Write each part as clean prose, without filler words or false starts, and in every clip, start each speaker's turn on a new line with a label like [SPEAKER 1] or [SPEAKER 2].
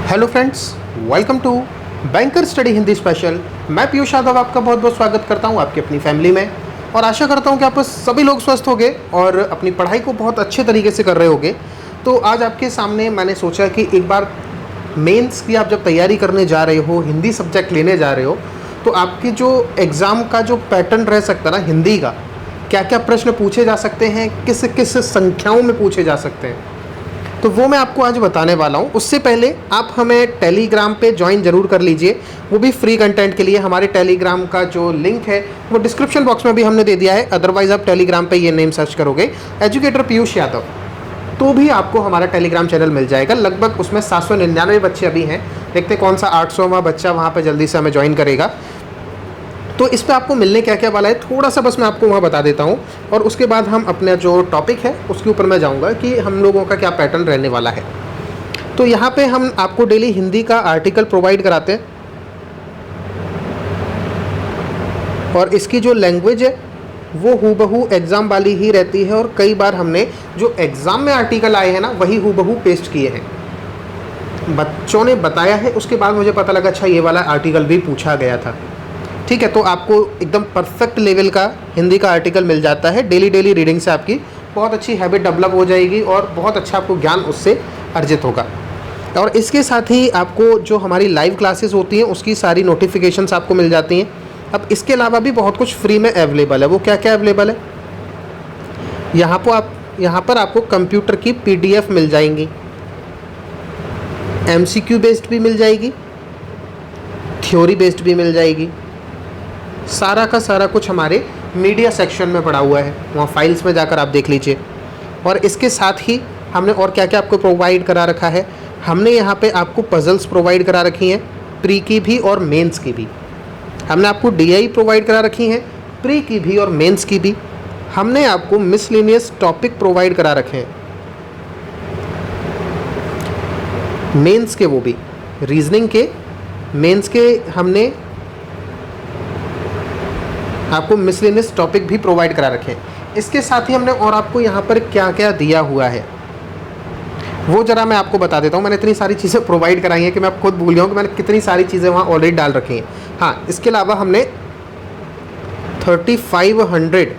[SPEAKER 1] Hello friends, welcome to banker study Hindi special. मैं पीयूष यादव आपका बहुत बहुत स्वागत करता हूं आपकी अपनी फैमिली में, और आशा करता हूं कि आप सभी लोग स्वस्थ होंगे और अपनी पढ़ाई को बहुत अच्छे तरीके से कर रहे होंगे। तो आज आपके सामने मैंने सोचा कि एक बार मेंस की आप जब तैयारी करने जा रहे हो, हिंदी सब्जेक्ट लेने जा रहे हो, तो आपकी जो एग्ज़ाम का जो पैटर्न रह सकता है ना हिंदी का, क्या क्या प्रश्न पूछे जा सकते हैं, किस किस संख्याओं में पूछे जा सकते हैं, तो वो मैं आपको आज बताने वाला हूँ। उससे पहले आप हमें टेलीग्राम पे ज्वाइन ज़रूर कर लीजिए, वो भी फ्री कंटेंट के लिए। हमारे टेलीग्राम का जो लिंक है वो डिस्क्रिप्शन बॉक्स में भी हमने दे दिया है, अदरवाइज़ आप टेलीग्राम पे ये नेम सर्च करोगे एजुकेटर पीयूष यादव, तो भी आपको हमारा टेलीग्राम चैनल मिल जाएगा। लगभग उसमें 799 बच्चे अभी हैं, देखते कौन सा 800वां बच्चा वहाँ पर जल्दी से हमें ज्वाइन करेगा। तो इस पे आपको मिलने क्या क्या वाला है थोड़ा सा बस मैं आपको वहाँ बता देता हूँ, और उसके बाद हम अपना जो टॉपिक है उसके ऊपर मैं जाऊँगा कि हम लोगों का क्या पैटर्न रहने वाला है। तो यहाँ पे हम आपको डेली हिंदी का आर्टिकल प्रोवाइड कराते हैं, और इसकी जो लैंग्वेज है वो हूबहू एग्ज़ाम वाली ही रहती है, और कई बार हमने जो एग्ज़ाम में आर्टिकल आए हैं ना वही हूबहू पेस्ट किए हैं। बच्चों ने बताया है, उसके बाद मुझे पता लगा अच्छा ये वाला आर्टिकल भी पूछा गया था। ठीक है, तो आपको एकदम परफेक्ट लेवल का हिंदी का आर्टिकल मिल जाता है। डेली रीडिंग से आपकी बहुत अच्छी हैबिट डेवलप हो जाएगी और बहुत अच्छा आपको ज्ञान उससे अर्जित होगा। और इसके साथ ही आपको जो हमारी लाइव क्लासेस होती हैं उसकी सारी नोटिफिकेशंस आपको मिल जाती हैं। अब इसके अलावा भी बहुत कुछ फ्री में अवेलेबल है। वो क्या क्या अवेलेबल है, यहाँ पर आपको कंप्यूटर की PDF मिल जाएंगी, MCQ बेस्ड भी मिल जाएगी, थ्योरी बेस्ड भी मिल जाएगी। सारा का सारा कुछ हमारे मीडिया सेक्शन में पड़ा हुआ है, वहाँ फाइल्स में जाकर आप देख लीजिए। और इसके साथ ही हमने और क्या क्या आपको प्रोवाइड करा रखा है, हमने यहाँ पे आपको पजल्स प्रोवाइड करा रखी हैं, प्री की भी और मेंस की भी। हमने आपको DI प्रोवाइड करा रखी हैं, प्री की भी और मेंस की भी। हमने आपको मिसलेनियस टॉपिक प्रोवाइड करा रखे हैं, मेंस के, वो भी रीजनिंग के, मेंस के हमने आपको मिसलेनियस टॉपिक भी प्रोवाइड करा रखे हैं। इसके साथ ही हमने और आपको यहाँ पर क्या क्या दिया हुआ है वो ज़रा मैं आपको बता देता हूँ। मैंने इतनी सारी चीज़ें प्रोवाइड कराई हैं कि मैं अब खुद भूल गया हूँ कि मैंने कितनी सारी चीज़ें वहाँ ऑलरेडी डाल रखी हैं। हाँ, इसके अलावा हमने 3500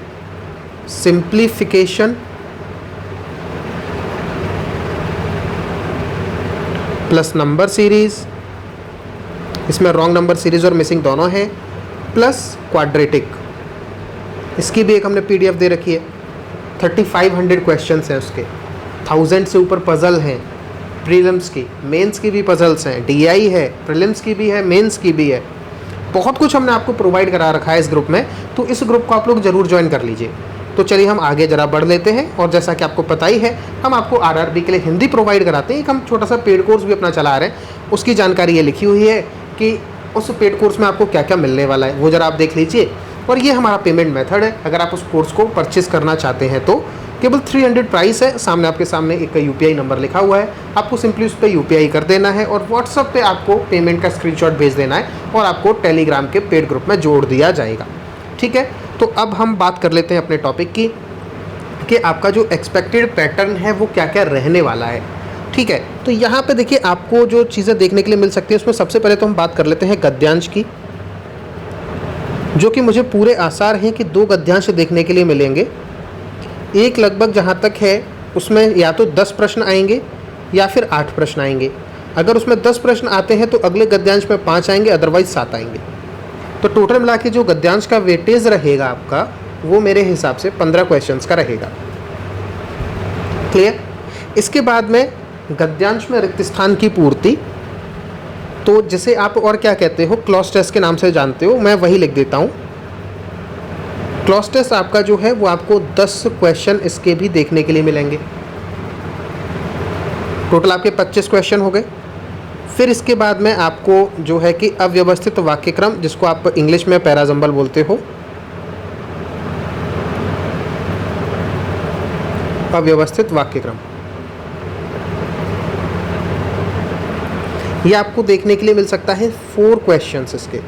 [SPEAKER 1] सिंप्लीफिकेशन प्लस नंबर सीरीज़, इसमें रॉन्ग नंबर सीरीज़ और मिसिंग दोनों हैं, प्लस क्वाड्रेटिक, इसकी भी एक हमने PDF दे रखी है। 3500 क्वेश्चंस हैं उसके, 1000 से ऊपर पज़ल हैं, प्रीलिम्स की, मेंस की भी पज़ल्स हैं, DI है, प्रीलिम्स की भी है, मेंस की भी है। बहुत कुछ हमने आपको प्रोवाइड करा रखा है इस ग्रुप में, तो इस ग्रुप को आप लोग ज़रूर ज्वाइन कर लीजिए। तो चलिए हम आगे ज़रा बढ़ लेते हैं। और जैसा कि आपको पता ही है, हम आपको RRB के लिए हिंदी प्रोवाइड कराते हैं। एक हम छोटा सा पेड कोर्स भी अपना चला रहे हैं, उसकी जानकारी ये लिखी हुई है कि उस पेड कोर्स में आपको क्या क्या मिलने वाला है, वो ज़रा आप देख लीजिए। और ये हमारा पेमेंट मेथड है, अगर आप उस कोर्स को परचेस करना चाहते हैं तो केवल 300 प्राइस है। सामने आपके सामने एक UPI नंबर लिखा हुआ है, आपको सिंपली उस पर UPI कर देना है और व्हाट्सएप पे आपको पेमेंट का स्क्रीनशॉट भेज देना है, और आपको टेलीग्राम के पेड ग्रुप में जोड़ दिया जाएगा। ठीक है, तो अब हम बात कर लेते हैं अपने टॉपिक की कि आपका जो एक्सपेक्टेड पैटर्न है वो क्या क्या रहने वाला है। ठीक है, तो यहाँ पे देखिए आपको जो चीज़ें देखने के लिए मिल सकती है उसमें सबसे पहले तो हम बात कर लेते हैं गद्यांश की, जो कि मुझे पूरे आसार हैं कि 2 गद्यांश देखने के लिए मिलेंगे। एक लगभग जहाँ तक है उसमें या तो 10 प्रश्न आएंगे या फिर 8 प्रश्न आएंगे। अगर उसमें 10 प्रश्न आते हैं तो अगले गद्यांश में 5 आएंगे, अदरवाइज 7 आएंगे। तो टोटल मिला के जो गद्यांश का वेटेज रहेगा आपका, वो मेरे हिसाब से 15 क्वेश्चंस का रहेगा। क्लियर। इसके बाद में गद्यांश में रिक्त स्थान की पूर्ति, तो जिसे आप और क्या कहते हो, क्लॉज टेस्ट के नाम से जानते हो, मैं वही लिख देता हूँ। क्लॉज टेस्ट आपका जो है वो आपको 10 क्वेश्चन इसके भी देखने के लिए मिलेंगे। टोटल आपके 25 क्वेश्चन हो गए। फिर इसके बाद में आपको जो है कि अव्यवस्थित वाक्यक्रम, जिसको आप इंग्लिश में पैराजम्बल बोलते हो, अव्यवस्थित वाक्यक्रम, ये आपको देखने के लिए मिल सकता है 4 क्वेश्चंस इसके,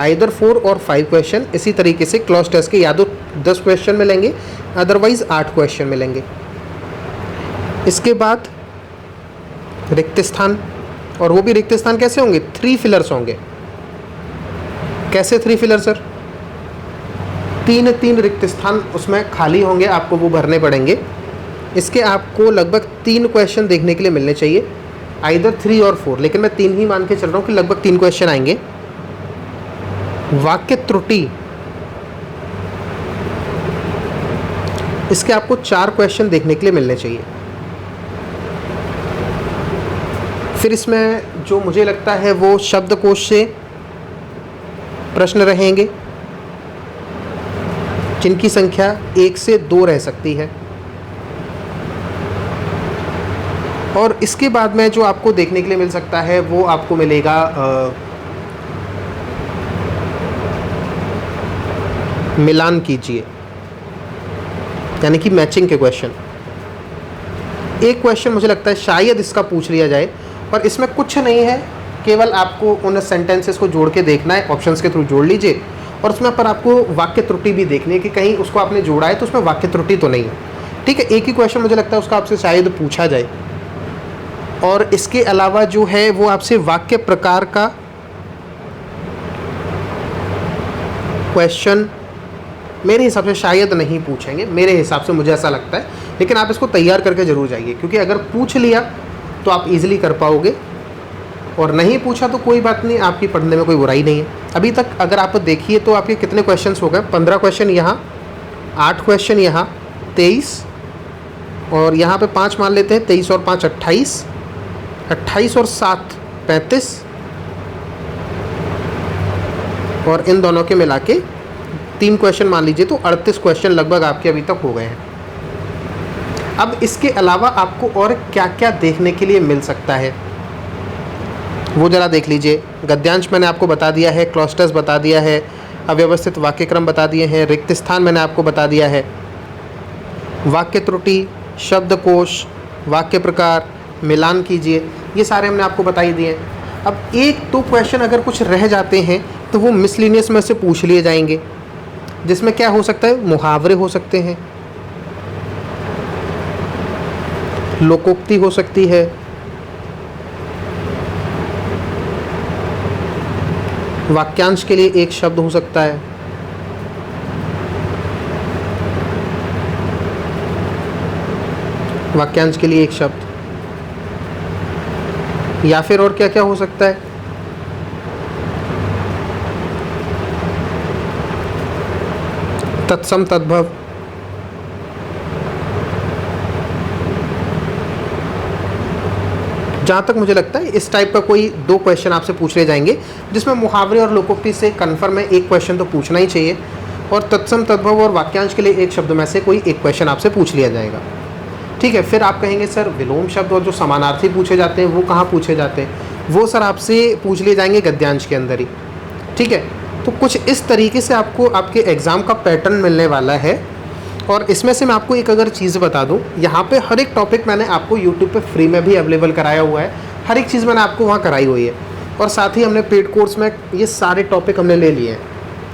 [SPEAKER 1] आइदर 4 और 5 क्वेश्चन। इसी तरीके से क्लॉज टेस्ट के या तो 10 क्वेश्चन मिलेंगे, अदरवाइज 8 क्वेश्चन मिलेंगे। इसके बाद रिक्त स्थान, और वो भी रिक्त स्थान कैसे होंगे, 3 फिलर्स होंगे। कैसे 3 फिलर सर, 3 रिक्त स्थान उसमें खाली होंगे, आपको वो भरने पड़ेंगे। इसके आपको लगभग 3 क्वेश्चन देखने के लिए मिलने चाहिए, आइदर 3 और 4, लेकिन मैं 3 ही मान के चल रहा हूँ कि लगभग 3 क्वेश्चन आएंगे। वाक्य त्रुटि, इसके आपको 4 क्वेश्चन देखने के लिए मिलने चाहिए। फिर इसमें जो मुझे लगता है वो शब्दकोश से प्रश्न रहेंगे, जिनकी संख्या 1 से 2 रह सकती है। और इसके बाद में जो आपको देखने के लिए मिल सकता है वो आपको मिलेगा मिलान कीजिए, यानी कि मैचिंग के क्वेश्चन। एक क्वेश्चन मुझे लगता है शायद इसका पूछ लिया जाए, और इसमें कुछ नहीं है, केवल आपको उन सेंटेंसेस को जोड़ के देखना है, ऑप्शंस के थ्रू जोड़ लीजिए, और उसमें पर आपको वाक्य त्रुटि भी देखनी है कि कहीं उसको आपने जोड़ा है तो उसमें वाक्य त्रुटि तो नहीं है। ठीक है, एक ही क्वेश्चन मुझे लगता है उसका आपसे शायद पूछा जाए। और इसके अलावा जो है वो आपसे वाक्य प्रकार का क्वेश्चन मेरे हिसाब से शायद नहीं पूछेंगे, मेरे हिसाब से मुझे ऐसा लगता है, लेकिन आप इसको तैयार करके ज़रूर जाइए, क्योंकि अगर पूछ लिया तो आप इजीली कर पाओगे, और नहीं पूछा तो कोई बात नहीं, आपकी पढ़ने में कोई बुराई नहीं है। अभी तक अगर आप देखिए तो आपके कितने क्वेश्चंस हो गए, 15 क्वेश्चन यहाँ, 8 क्वेश्चन यहाँ, 23, और यहाँ पे 5 मान लेते हैं, 23 और 5 28, 28 और 7 35, और इन दोनों के मिला के 3 क्वेश्चन मान लीजिए, तो 38 क्वेश्चन लगभग आपके अभी तक हो गए हैं। अब इसके अलावा आपको और क्या क्या देखने के लिए मिल सकता है वो ज़रा देख लीजिए। गद्यांश मैंने आपको बता दिया है, क्लस्टर्स बता दिया है, अव्यवस्थित वाक्यक्रम बता दिए हैं, रिक्त स्थान मैंने आपको बता दिया है, वाक्य त्रुटि, शब्दकोश, वाक्य प्रकार, मिलान कीजिए, ये सारे हमने आपको बता ही दिए। अब 1-2 क्वेश्चन अगर कुछ रह जाते हैं तो वो मिसलिनियस में से पूछ लिए जाएंगे, जिसमें क्या हो सकता है, मुहावरे हो सकते हैं, लोकोक्ति हो सकती है, वाक्यांश के लिए एक शब्द हो सकता है, वाक्यांश के लिए एक शब्द, या फिर और क्या क्या हो सकता है, तत्सम तद्भव, जहाँ तक मुझे लगता है इस टाइप का कोई 2 क्वेश्चन आपसे पूछ ले जाएंगे, जिसमें मुहावरे और लोकोक्ति से कन्फर्म है एक क्वेश्चन तो पूछना ही चाहिए, और तत्सम तद्भव और वाक्यांश के लिए एक शब्द में से कोई एक क्वेश्चन आपसे पूछ लिया जाएगा। ठीक है, फिर आप कहेंगे सर विलोम शब्द और जो समानार्थी पूछे जाते हैं वो कहाँ पूछे जाते हैं, वो सर आपसे पूछ लिए जाएंगे गद्यांश के अंदर ही। ठीक है, तो कुछ इस तरीके से आपको आपके एग्ज़ाम का पैटर्न मिलने वाला है। और इसमें से मैं आपको एक अगर चीज़ बता दूं, यहाँ पे हर एक टॉपिक मैंने आपको यूट्यूब पे फ्री में भी अवेलेबल कराया हुआ है, हर एक चीज़ मैंने आपको वहाँ कराई हुई है, और साथ ही हमने पेड कोर्स में ये सारे टॉपिक हमने ले लिए हैं,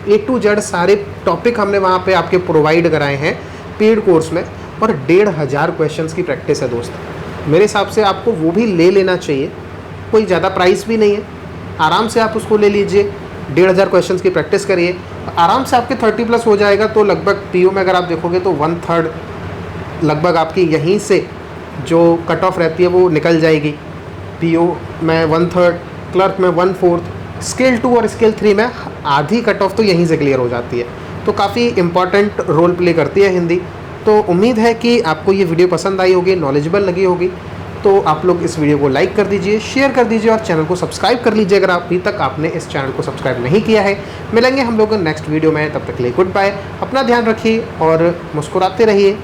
[SPEAKER 1] A to Z सारे टॉपिक हमने वहाँ पे आपके प्रोवाइड कराए हैं पेड कोर्स में, और 1500 क्वेश्चंस की प्रैक्टिस है दोस्त। मेरे हिसाब से आपको वो भी ले लेना चाहिए, कोई ज़्यादा प्राइस भी नहीं है, आराम से आप उसको ले लीजिए, 1500 क्वेश्चंस की प्रैक्टिस करिए, आराम से आपके 30+ हो जाएगा। तो लगभग पीओ में अगर आप देखोगे तो 1/3 लगभग आपकी यहीं से जो कट ऑफ रहती है वो निकल जाएगी। पीओ में 1/3, क्लर्क में 1/4, स्केल 2 और स्केल 3 में आधी कट ऑफ तो यहीं से क्लियर हो जाती है। तो काफ़ी इंपॉर्टेंट रोल प्ले करती है हिंदी। तो उम्मीद है कि आपको ये वीडियो पसंद आई होगी, नॉलेजेबल लगी होगी। तो आप लोग इस वीडियो को लाइक कर दीजिए, शेयर कर दीजिए, और चैनल को सब्सक्राइब कर लीजिए अगर अभी तक आपने इस चैनल को सब्सक्राइब नहीं किया है। मिलेंगे हम लोग नेक्स्ट वीडियो में, तब तक के लिए गुड बाय, अपना ध्यान रखिए और मुस्कुराते रहिए।